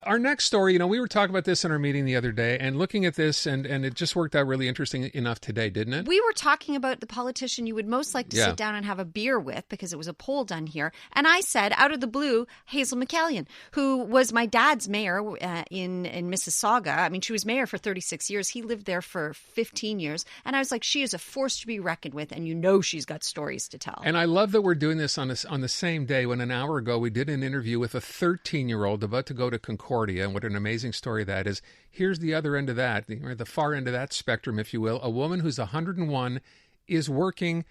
our next story, you know, we were talking about this in our meeting the other day and looking at this, and it just worked out really interesting enough today, didn't it? We were talking about the politician you would most like to sit down and have a beer with, because it was a poll done here. And I said, out of the blue, HAZEL MCCALLION, who was my dad's mayor in Mississauga. I mean, she was mayor for 36 years. He lived there for 15 years. And I was like, she is a force to be reckoned with, and you know she's got stories to tell. And I love that we're doing this on the same day when an hour ago we did an interview with a 13-year-old about to go to Concordia, and what an amazing story that is. Here's the other end of that, or the far end of that spectrum, if you will. A woman who's 101 is working,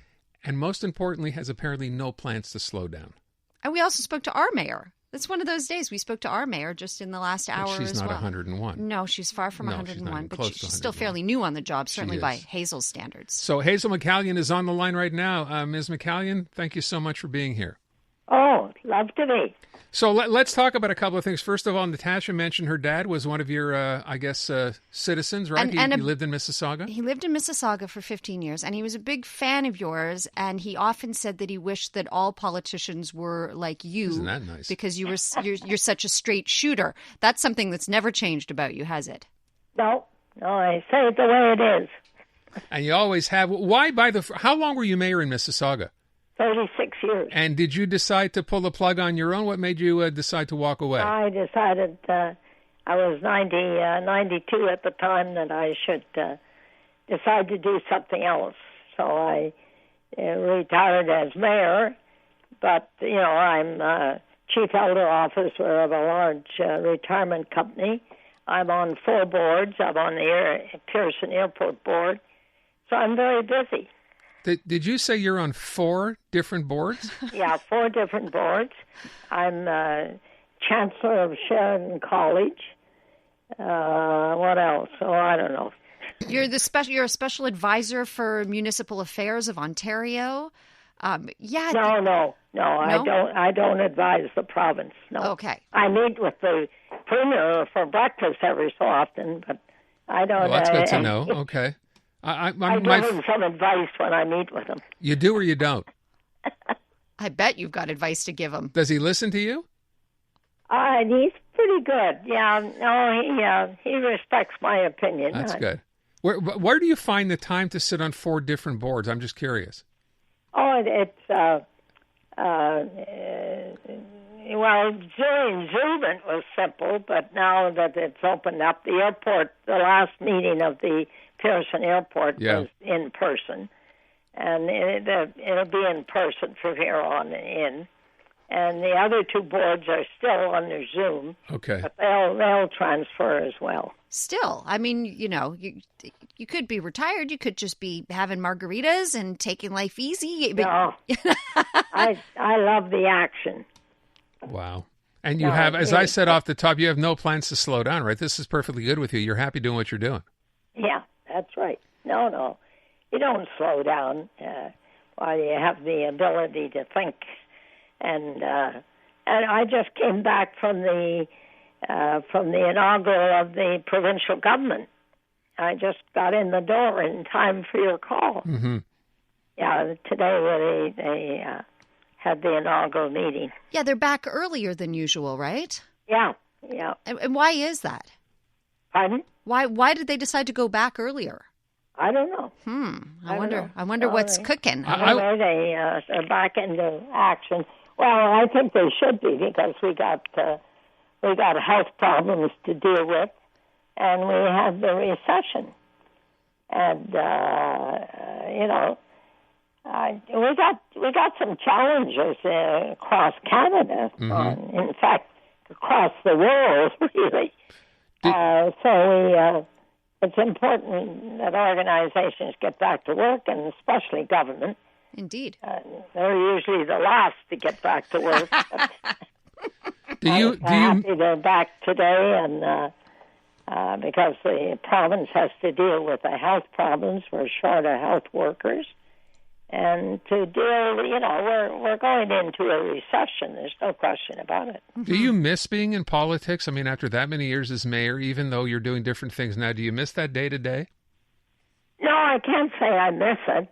and most importantly, has apparently no plans to slow down. And we also spoke to our mayor. It's one of those days. We spoke to our mayor just in the last hour as well. She's not 101. No, she's far from 101, but she's still 101. Fairly new on the job, certainly by HAZEL's standards. So HAZEL MCCALLION is on the line right now. Ms. MCCALLION, thank you so much for being here. Oh, love to be. So let's talk about a couple of things. First of all, Natasha mentioned her dad was one of your, citizens, right? He lived in Mississauga? He lived in Mississauga for 15 years, and he was a big fan of yours, and he often said that he wished that all politicians were like you. Isn't that nice? Because you're such a straight shooter. That's something that's never changed about you, has it? No, I say it the way it is. And you always have. How long were you mayor in Mississauga? 36 years. And did you decide to pull the plug on your own? What made you decide to walk away? I decided, I was 92 at the time, that I should decide to do something else. So I retired as mayor, but, you know, I'm chief elder officer of a large retirement company. I'm on 4 boards. I'm on the Pearson Airport board. So I'm very busy. Did you say you're on 4 different boards? Yeah, 4 different boards. I'm chancellor of Sheridan College. What else? Oh, I don't know. You're a special advisor for municipal affairs of Ontario. No. I don't advise the province. No. Okay. I meet with the premier for breakfast every so often, but I don't. Well, that's good to know. Okay. I give him some advice when I meet with him. You do or you don't? I bet you've got advice to give him. Does he listen to you? He's pretty good. Yeah. No, he respects my opinion. That's good. Where do you find the time to sit on 4 different boards? I'm just curious. Oh, well, during Zoom it was simple, but now that it's opened up, the airport, the last meeting of the Pearson Airport was in person, and it'll be in person from here on in. And the other 2 boards are still under Zoom. Okay. But they'll transfer as well. Still, I mean, you know, you could be retired. You could just be having margaritas and taking life easy. No, I love the action. Wow. And you have, as I said off the top, you have no plans to slow down, right? This is perfectly good with you. You're happy doing what you're doing. Yeah, that's right. No. You don't slow down while you have the ability to think. And I just came back from the inaugural of the provincial government. I just got in the door in time for your call. Mm-hmm. Yeah, today they had the inaugural meeting. Yeah, they're back earlier than usual, right? Yeah. And why is that? Pardon? Why did they decide to go back earlier? I don't know. I wonder what's cooking. Anyway, they're back into action. Well, I think they should be, because we got health problems to deal with, and we have the recession, and we got some challenges across Canada, in fact, across the world, really. It's important that organizations get back to work, and especially government. Indeed. They're usually the last to get back to work. I'm happy they're back today, and because the province has to deal with the health problems. We're short of health workers. And to deal, we're going into a recession. There's no question about it. Do you miss being in politics? I mean, after that many years as mayor, even though you're doing different things now, do you miss that day to day? No, I can't say I miss it.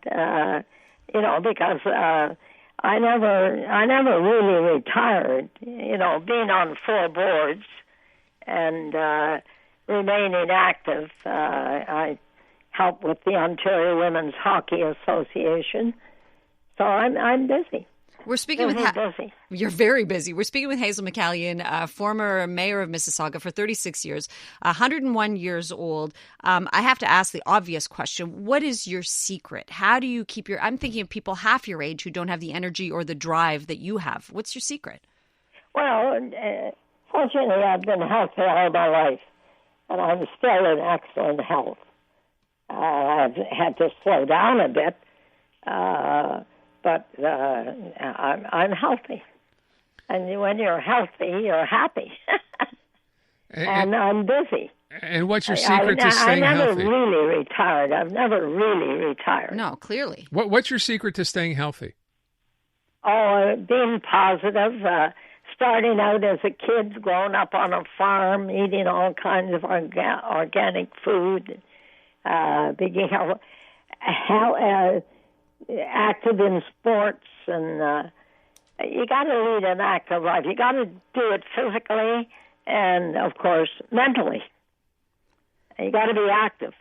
Because I never really retired. Being on 4 boards and remaining active. I help with the Ontario Women's Hockey Association, so I'm busy. We're speaking busy. You're very busy. We're speaking with Hazel McCallion, former mayor of Mississauga for 36 years, 101 years old. I have to ask the obvious question. What is your secret? How do you keep I'm thinking of people half your age who don't have the energy or the drive that you have. What's your secret? Well, fortunately, I've been healthy all my life, and I'm still in excellent health. I've had to slow down a bit, but I'm healthy. And when you're healthy, you're happy. and I'm busy. And what's your secret to staying healthy? I never really retired. I've never really retired. No, clearly. What's your secret to staying healthy? Oh, being positive. Starting out as a kid, growing up on a farm, eating all kinds of organic food, being active in sports, and you got to lead an active life. You got to do it physically and, of course, mentally. You got to be active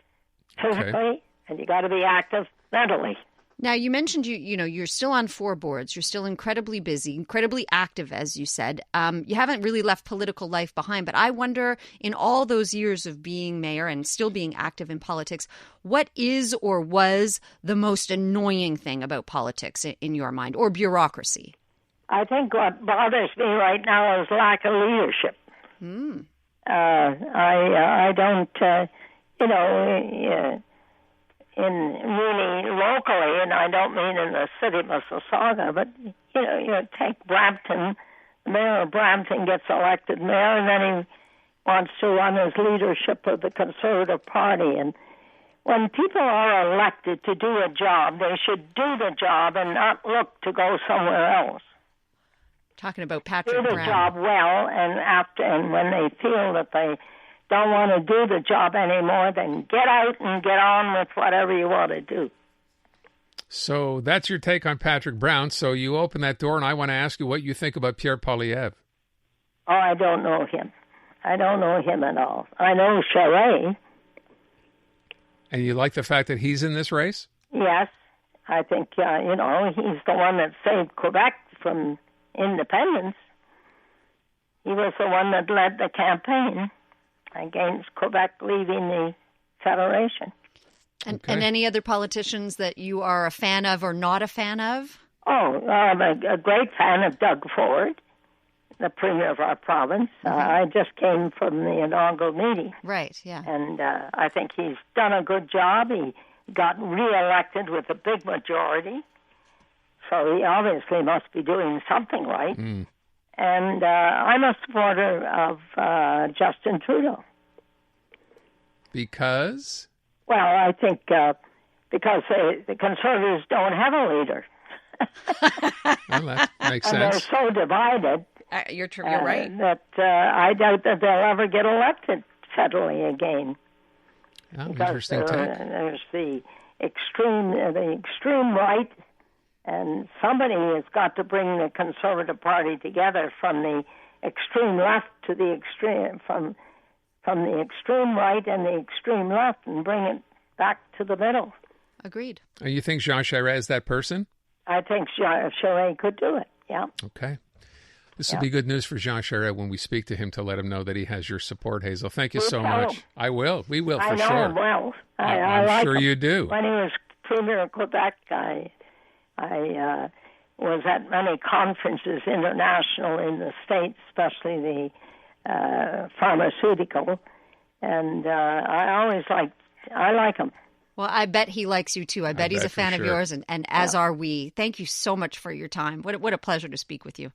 physically, and you got to be active mentally. Now, you mentioned you're still on 4 boards. You're still incredibly busy, incredibly active, as you said. You haven't really left political life behind, but I wonder, in all those years of being mayor and still being active in politics, what is or was the most annoying thing about politics in your mind, or bureaucracy? I think what bothers me right now is lack of leadership. I don't, in really locally, and I don't mean in the city of Mississauga, but, you take Brampton. The mayor of Brampton gets elected mayor, and then he wants to run his leadership of the Conservative Party. And when people are elected to do a job, they should do the job and not look to go somewhere else. Talking about Patrick Brown. Do the job well, and when they feel that they don't want to do the job anymore, then get out and get on with whatever you want to do. So that's your take on Patrick Brown. So you open that door, and I want to ask you what you think about Pierre Poilievre. Oh, I don't know him. I don't know him at all. I know Charest. And you like the fact that he's in this race? Yes. I think, he's the one that saved Quebec from independence. He was the one that led the campaign against Quebec leaving the Federation. And any other politicians that you are a fan of or not a fan of? Oh, I'm a great fan of Doug Ford, the premier of our province. I just came from the inaugural meeting. Right, yeah. And I think he's done a good job. He got reelected with a big majority. So he obviously must be doing something right. And I'm a supporter of Justin Trudeau. Because? Well, I think because the Conservatives don't have a leader. Well, that makes and sense. They're so divided. You're right. That I doubt that they'll ever get elected federally again. Oh, interesting take. There's the extreme right. And somebody has got to bring the Conservative Party together from the extreme left to the extreme, from the extreme right and the extreme left, and bring it back to the middle. Agreed. And you think Jean Charest is that person? I think Charest could do it, yeah. Okay. This will be good news for Jean Charest when we speak to him to let him know that he has your support, Hazel. Thank you so much. I will. We will, for sure. I know him well. I'm like sure him. you do. When he was Premier of Quebec, I was at many conferences, international in the States, especially the pharmaceutical, and I like him. Well, I bet he likes you too. I bet he's a fan of yours, and as are we. Thank you so much for your time. What a pleasure to speak with you.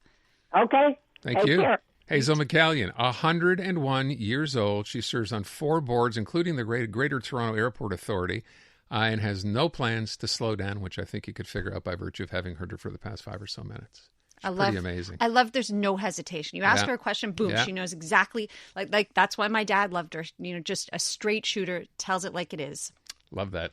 Okay. Thank you. Care. Hazel McCallion, 101 years old. She serves on 4 boards, including the Greater Toronto Airport Authority, and has no plans to slow down, which I think you could figure out by virtue of having heard her for the past 5 or so minutes. She's pretty amazing. I love there's no hesitation. You ask her a question, boom, she knows exactly. Like that's why my dad loved her. Just a straight shooter, tells it like it is. Love that.